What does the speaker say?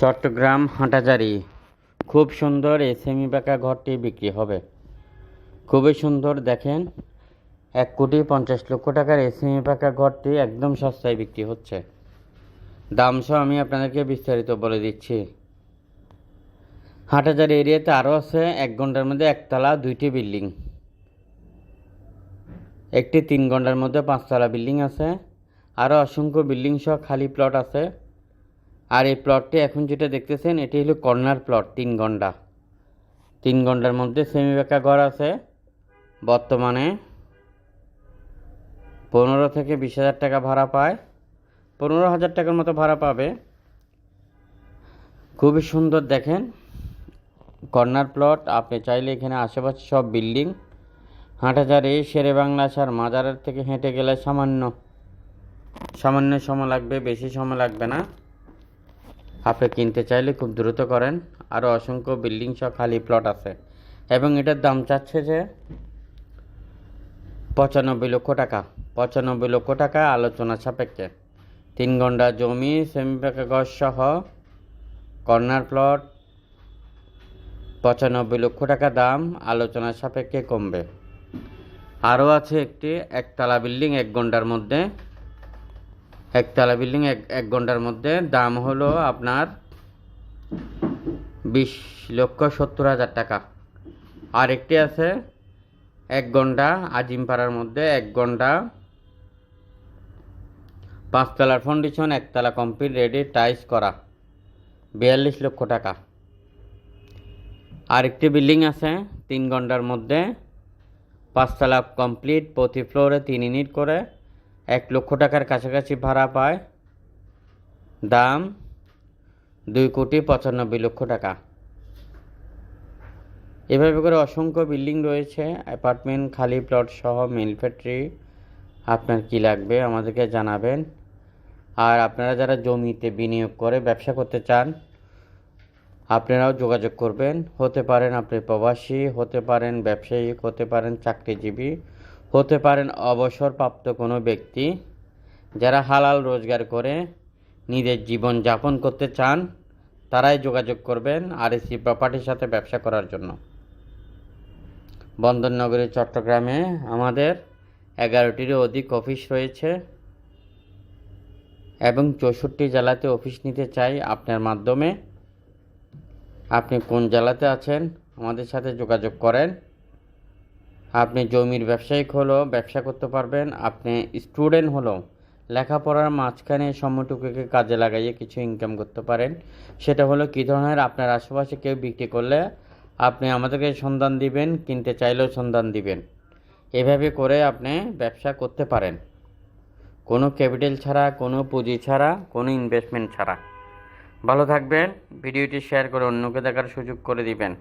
চট্টগ্রাম হাটাজারি খুব সুন্দর এই সেমি পাকা ঘরটি বিক্রি হবে। খুবই সুন্দর, দেখেন 1,50,00,000 টাকার এই সেমি পাকা ঘরটি একদম সস্তায় বিক্রি হচ্ছে। দাম সহ আমি আপনাদেরকে বিস্তারিত বলে দিচ্ছি। হাটাজারি এরিয়াতে আরও আছে 1 ঘন্টার মধ্যে একতলা 2টি বিল্ডিং, একটি 3 ঘন্টার মধ্যে 5তলা বিল্ডিং আছে, আরও অসংখ্য বিল্ডিং সহ খালি প্লট আছে। আর এই প্লটটি এখন যেটা দেখতেছেন এটি হলো কর্নার প্লট। 3 ঘন্টার মধ্যে সেমি পাকা ঘর আছে। বর্তমানে 15 থেকে 20,000 টাকা ভাড়া পায়, 15,000 টাকার মতো ভাড়া পাবে। খুবই সুন্দর, দেখেন কর্নার প্লট। আপনি চাইলে এখানে আশেপাশে সব বিল্ডিং। হাটহাজারী শেরে বাংলা আসার মাজারের থেকে হেঁটে গেলে সামান্য সময় লাগবে, বেশি সময় লাগবে না। আপনি কিনতে চাইলে খুব দ্রুত করেন। আরও অসংখ্য বিল্ডিং সহ খালি প্লট আছে এবং এটার দাম চাচ্ছে যে 95 লক্ষ টাকা। 95 লক্ষ টাকা আলোচনা সাপেক্ষে। 3 ঘন্টা জমি, সেমি পাকা ঘর সহ কর্নার প্লট, 95 লক্ষ টাকা দাম। আলোচনা সাপেক্ষে কমবে। আরও আছে একটি একতলা বিল্ডিং 1 ঘন্টার মধ্যে। একতলা বিল্ডিং 1 ঘন্টার মধ্যে দাম হলো আপনার 20,70,000 টাকা। আর একটি আছে 1 ঘন্টা আজিমপাড়ার মধ্যে, 1 ঘন্টা 5তলার ফাউন্ডেশন, 1তলা কমপ্লিট রেডি, টাইলস করা, 42 লক্ষ টাকা। আরেকটি বিল্ডিং আছে 3 ঘন্টার মধ্যে 5তলা কমপ্লিট, প্রতি ফ্লোরে 3 ইউনিট করে, 1 লক্ষ টাকার কাছাকাছি ভাড়া পায়। দাম 2,95,00,000 টাকা। এভাবে করে অসংখ্য বিল্ডিং রয়েছে, অ্যাপার্টমেন্ট, খালি প্লট সহ মিল ফ্যাক্টরি। আপনার কি লাগবে আমাদেরকে জানাবেন। আর আপনারা যারা জমিতে বিনিয়োগ করে ব্যবসা করতে চান আপনারাও যোগাযোগ করবেন। হতে পারেন আপনি প্রবাসী, হতে পারেন ব্যবসায়ী, হতে পারেন চাকরিজীবী, হতে পারেন অবসরপ্রাপ্ত কোনো ব্যক্তি। যারা হালাল রোজগার করে নিজের জীবন যাপন করতে চান তারাই যোগাযোগ করবেন আরএসি প্রপার্টির সাথে ব্যবসা করার জন্য। বন্দরনগরী চট্টগ্রামে আমাদের 11টিরও অধিক অফিস রয়েছে এবং 64 জেলাতে অফিস নিতে চাই আপনার মাধ্যমে। আপনি কোন জেলাতে আছেন আমাদের সাথে যোগাযোগ করেন। আপনি জমির ব্যবসায়িক হলেও ব্যবসা করতে পারবেন, আপনি স্টুডেন্ট হলেও লেখাপড়ার মাঝখানে সময়টুকুকে কাজে লাগাইয়ে কিছু ইনকাম করতে পারেন। সেটা হলো কী ধরনের, আপনার আশেপাশে কেউ বিক্রি করলে আপনি আমাদেরকে সন্ধান দিবেন, কিনতে চাইলেও সন্ধান দিবেন। এভাবে করে আপনি ব্যবসা করতে পারেন, কোনো ক্যাপিটাল ছাড়া, কোনো পুঁজি ছাড়া, কোনো ইনভেস্টমেন্ট ছাড়া। ভালো থাকবেন। ভিডিওটি শেয়ার করে অন্যকে দেখার সুযোগ করে দিবেন।